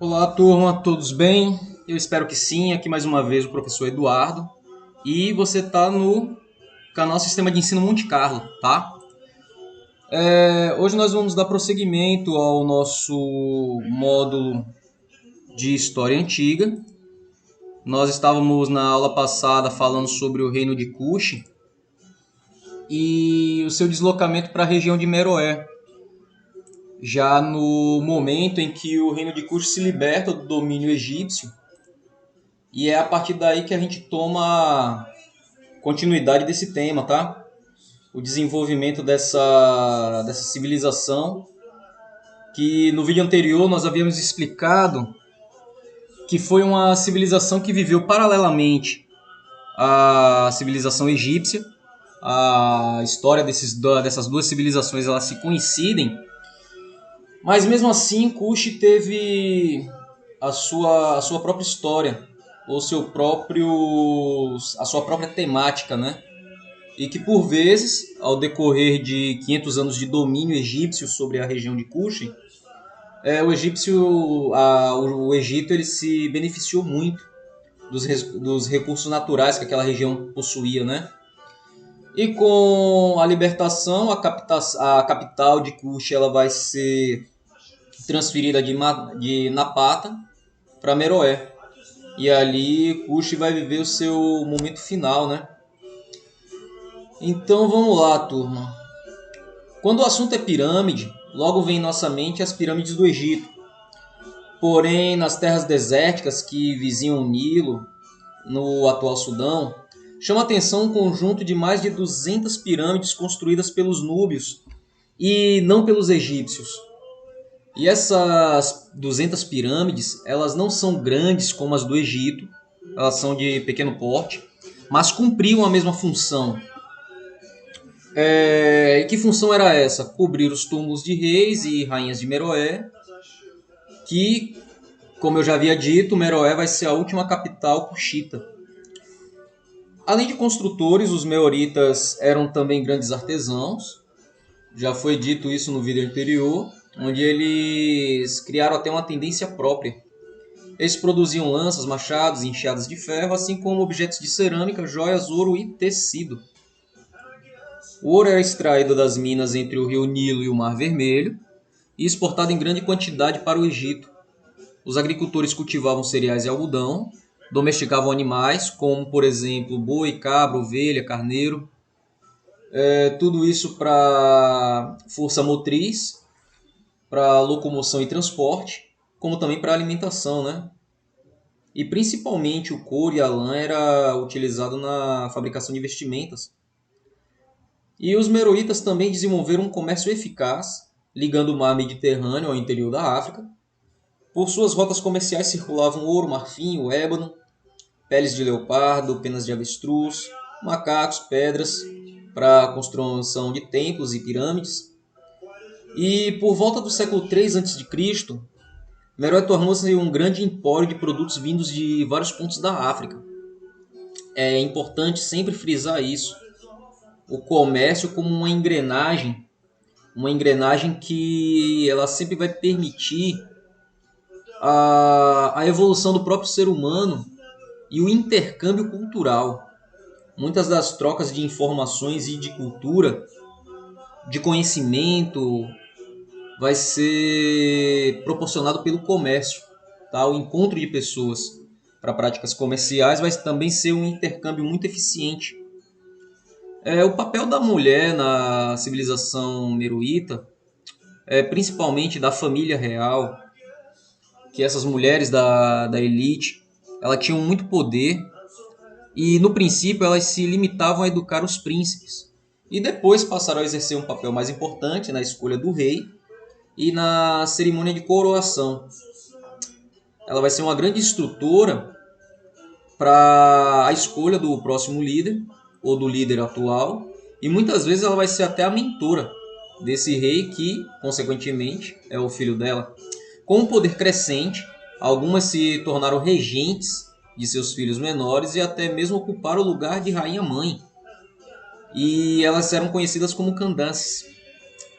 Olá, turma, todos bem? Eu espero que sim. Aqui mais uma vez o professor Eduardo. E você está no canal Sistema de Ensino Monte Carlo, tá? Hoje nós vamos dar prosseguimento ao nosso módulo de História Antiga. Nós estávamos na aula passada falando sobre o reino de Kush e o seu deslocamento para a região de Meroé, já no momento em que o reino de Kush se liberta do domínio egípcio. E é a partir daí que a gente toma continuidade desse tema, tá? O desenvolvimento dessa civilização, que no vídeo anterior nós havíamos explicado que foi uma civilização que viveu paralelamente à civilização egípcia. A história dessas duas civilizações elas se coincidem, mas mesmo assim Kush teve a sua própria história, a sua própria temática, né? E que por vezes, ao decorrer de 500 anos de domínio egípcio sobre a região de Kush, o Egito ele se beneficiou muito dos recursos naturais que aquela região possuía, né? E com a libertação, a capital de Kush ela vai ser transferida de Napata para Meroé. E ali Kush vai viver o seu momento final, né? Então vamos lá, turma. Quando o assunto é pirâmide, logo vem em nossa mente as pirâmides do Egito. Porém, nas terras desérticas que vizinham o Nilo, no atual Sudão, chama atenção um conjunto de mais de 200 pirâmides construídas pelos núbios e não pelos egípcios. E essas 200 pirâmides, elas não são grandes como as do Egito, elas são de pequeno porte, mas cumpriam a mesma função. E que função era essa? Cobrir os túmulos de reis e rainhas de Meroé, que, como eu já havia dito, Meroé vai ser a última capital cuxita. Além de construtores, os meoritas eram também grandes artesãos. Já foi dito isso no vídeo anterior, onde eles criaram até uma tendência própria. Eles produziam lanças, machados e enxadas de ferro, assim como objetos de cerâmica, joias, ouro e tecido. O ouro era extraído das minas entre o rio Nilo e o Mar Vermelho e exportado em grande quantidade para o Egito. Os agricultores cultivavam cereais e algodão, domesticavam animais, como por exemplo boi, cabra, ovelha, carneiro. Tudo isso para força motriz, para locomoção e transporte, como também para alimentação, né? E principalmente o couro e a lã era utilizado na fabricação de vestimentas. E os meroítas também desenvolveram um comércio eficaz, ligando o mar Mediterrâneo ao interior da África. Por suas rotas comerciais circulavam ouro, marfim, o ébano, peles de leopardo, penas de avestruz, macacos, pedras para a construção de templos e pirâmides. E por volta do século III a.C., Meroé tornou-se um grande empório de produtos vindos de vários pontos da África. É importante sempre frisar isso. O comércio como uma engrenagem que ela sempre vai permitir a evolução do próprio ser humano e o intercâmbio cultural. Muitas das trocas de informações e de cultura, de conhecimento, vai ser proporcionado pelo comércio, tá? O encontro de pessoas para práticas comerciais vai também ser um intercâmbio muito eficiente. O papel da mulher na civilização meroíta, principalmente da família real, que essas mulheres da elite, elas tinham muito poder e no princípio elas se limitavam a educar os príncipes e depois passaram a exercer um papel mais importante na escolha do rei e na cerimônia de coroação. Ela vai ser uma grande instrutora para a escolha do próximo líder ou do líder atual e muitas vezes ela vai ser até a mentora desse rei que, consequentemente, é o filho dela. Com o poder crescente, algumas se tornaram regentes de seus filhos menores e até mesmo ocuparam o lugar de rainha-mãe. E elas eram conhecidas como Candaces.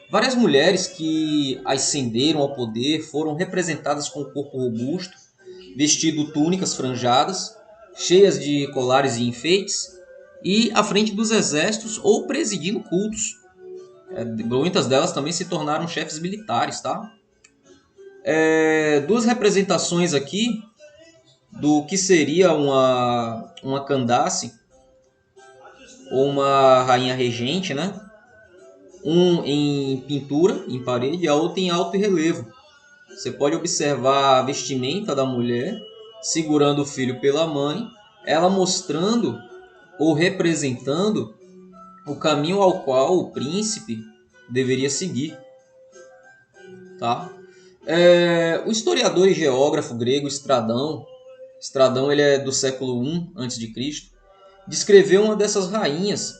Várias mulheres que ascenderam ao poder foram representadas com o corpo robusto, vestido túnicas franjadas, cheias de colares e enfeites, e à frente dos exércitos ou presidindo cultos. Muitas delas também se tornaram chefes militares, tá? Duas representações aqui do que seria uma Candace ou uma rainha regente, né? Um em pintura, em parede, e a outra em alto relevo. Você pode observar a vestimenta da mulher segurando o filho pela mãe, ela mostrando ou representando o caminho ao qual o príncipe deveria seguir, tá? O historiador e geógrafo grego Estradão ele é do século I a.C., descreveu uma dessas rainhas,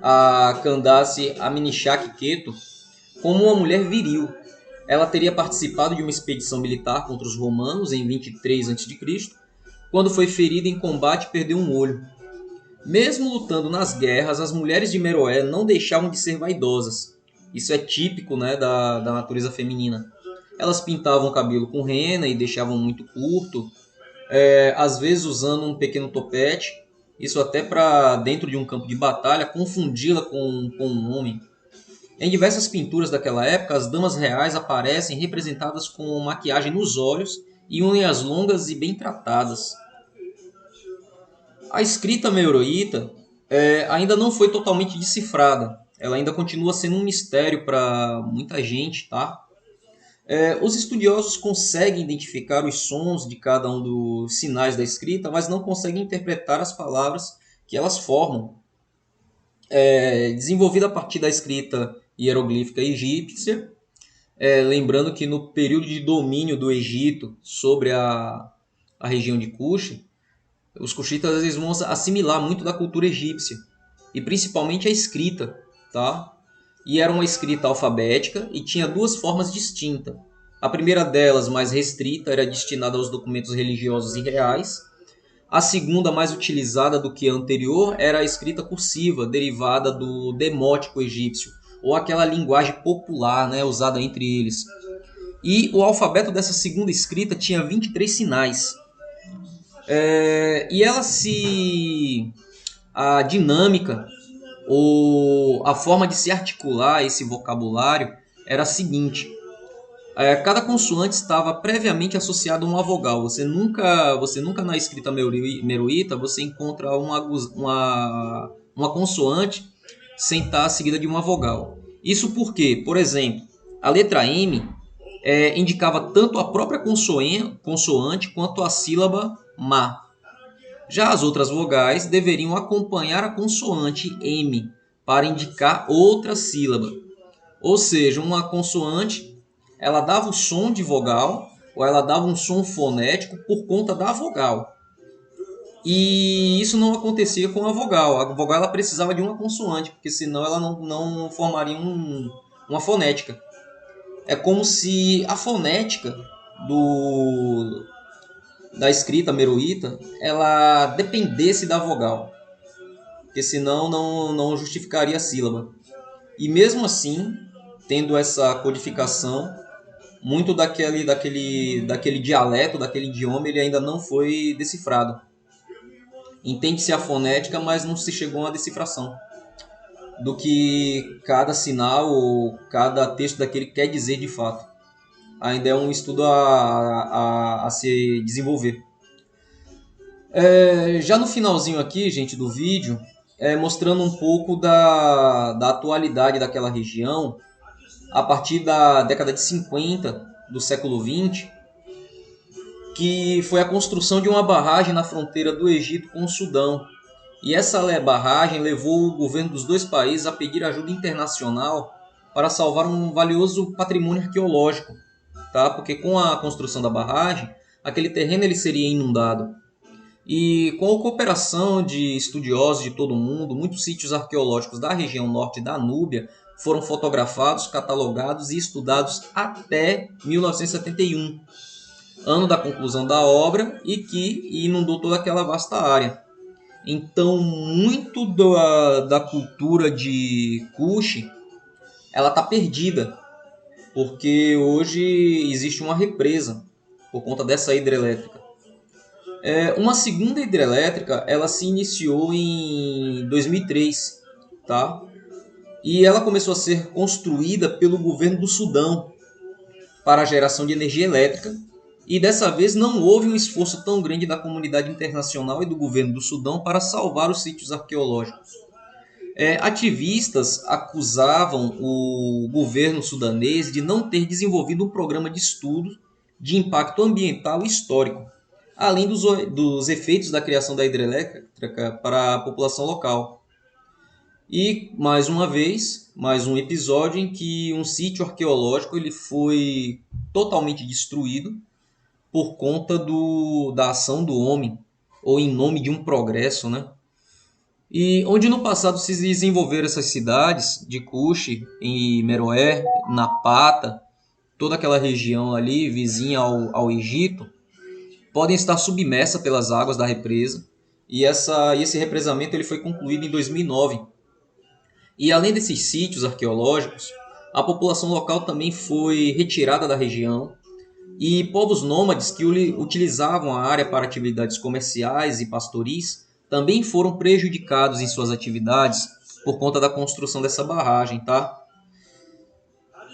a Candace Amnichak Keto, como uma mulher viril. Ela teria participado de uma expedição militar contra os romanos em 23 a.C., quando foi ferida em combate e perdeu um olho. Mesmo lutando nas guerras, as mulheres de Meroé não deixavam de ser vaidosas. Isso é típico, né, da natureza feminina. Elas pintavam o cabelo com rena e deixavam muito curto, às vezes usando um pequeno topete, isso até para, dentro de um campo de batalha, confundi-la com um homem. Em diversas pinturas daquela época, as damas reais aparecem representadas com maquiagem nos olhos e unhas longas e bem tratadas. A escrita meroíta ainda não foi totalmente decifrada. Ela ainda continua sendo um mistério para muita gente, tá? Os estudiosos conseguem identificar os sons de cada um dos sinais da escrita, mas não conseguem interpretar as palavras que elas formam. Desenvolvida a partir da escrita hieroglífica egípcia, lembrando que no período de domínio do Egito sobre a região de Kush, os cuxitas eles vão assimilar muito da cultura egípcia, e principalmente a escrita, tá? E era uma escrita alfabética e tinha duas formas distintas. A primeira delas, mais restrita, era destinada aos documentos religiosos e reais. A segunda, mais utilizada do que a anterior, era a escrita cursiva, derivada do demótico egípcio, ou aquela linguagem popular, né, usada entre eles. E o alfabeto dessa segunda escrita tinha 23 sinais. E ela a dinâmica ou a forma de se articular esse vocabulário era a seguinte: cada consoante estava previamente associada a uma vogal. Você nunca na escrita meroíta você encontra uma consoante sem estar seguida de uma vogal. Isso porque, por exemplo, a letra M indicava tanto a própria consoante quanto a sílaba ma. Já as outras vogais deveriam acompanhar a consoante M para indicar outra sílaba. Ou seja, uma consoante ela dava o som de vogal ou ela dava um som fonético por conta da vogal. E isso não acontecia com a vogal. A vogal ela precisava de uma consoante, porque senão ela não formaria uma fonética. É como se a fonética da escrita meroíta ela dependesse da vogal, porque senão não justificaria a sílaba. E mesmo assim, tendo essa codificação, muito daquele dialeto, daquele idioma, ele ainda não foi decifrado. Entende-se a fonética, mas não se chegou a uma decifração do que cada sinal ou cada texto daquele quer dizer de fato. Ainda é um estudo a se desenvolver. Já no finalzinho aqui, gente, do vídeo, mostrando um pouco da atualidade daquela região, a partir da década de 50 do século XX, que foi a construção de uma barragem na fronteira do Egito com o Sudão. E essa barragem levou o governo dos dois países a pedir ajuda internacional para salvar um valioso patrimônio arqueológico, tá? Porque com a construção da barragem, aquele terreno ele seria inundado. E com a cooperação de estudiosos de todo o mundo, muitos sítios arqueológicos da região norte da Núbia foram fotografados, catalogados e estudados até 1971, ano da conclusão da obra e que inundou toda aquela vasta área. Então, muito da cultura de Kush ela está perdida, porque hoje existe uma represa por conta dessa hidrelétrica. Uma segunda hidrelétrica, ela se iniciou em 2003, tá? E ela começou a ser construída pelo governo do Sudão para a geração de energia elétrica. E dessa vez não houve um esforço tão grande da comunidade internacional e do governo do Sudão para salvar os sítios arqueológicos. Ativistas acusavam o governo sudanês de não ter desenvolvido um programa de estudo de impacto ambiental e histórico, além dos efeitos da criação da hidrelétrica para a população local. E, mais uma vez, mais um episódio em que um sítio arqueológico ele foi totalmente destruído por conta da ação do homem, ou em nome de um progresso, né? E onde no passado se desenvolveram essas cidades de Cuxi, em Meroé, Napata, toda aquela região ali vizinha ao Egito, podem estar submersas pelas águas da represa. E esse represamento ele foi concluído em 2009. E além desses sítios arqueológicos, a população local também foi retirada da região e povos nômades que utilizavam a área para atividades comerciais e pastoris também foram prejudicados em suas atividades por conta da construção dessa barragem, tá?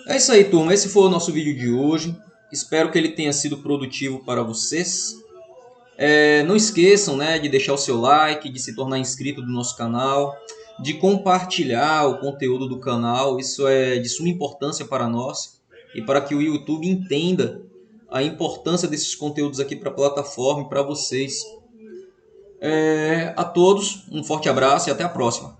É isso aí, turma. Esse foi o nosso vídeo de hoje. Espero que ele tenha sido produtivo para vocês. Não esqueçam, né, de deixar o seu like, de se tornar inscrito do nosso canal, de compartilhar o conteúdo do canal. Isso é de suma importância para nós e para que o YouTube entenda a importância desses conteúdos aqui para a plataforma e para vocês. A todos, um forte abraço e até a próxima.